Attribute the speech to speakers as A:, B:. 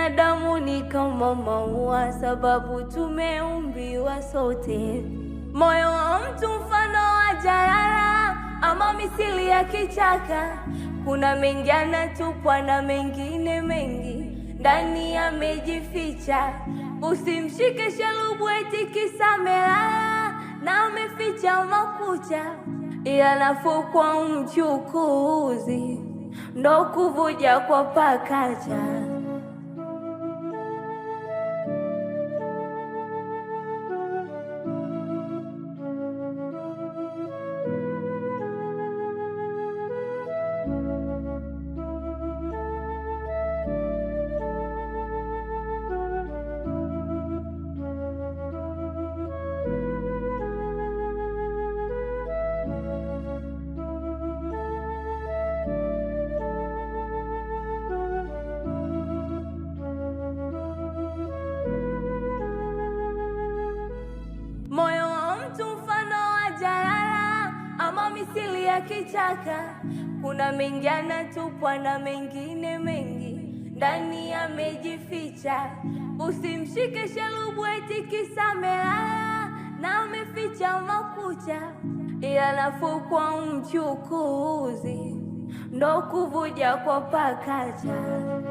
A: Binadamu ni kama maua, sababu tumeumbiwa sote. Moyo wa mtu mfano wa jalala, ama misili ya kichaka. Kuna mengi anatupwa na mengine mengi ndani yamejificha. Usimshike shalubu eti kisa amelala na ameficha makucha, ila nafuu kwa mchukuzi ndo kuvuja kwa pakacha. Moyo wa mtu mfano wa jalala, ama misili ya kichaka. Kuna mengi anatupwa na mengine mengi ndani yamejificha. Usimshike shalubu eti kisa amelala na ameficha makucha, ila nafuu kwa mchukuzi ndo kuvuja kwa pakacha.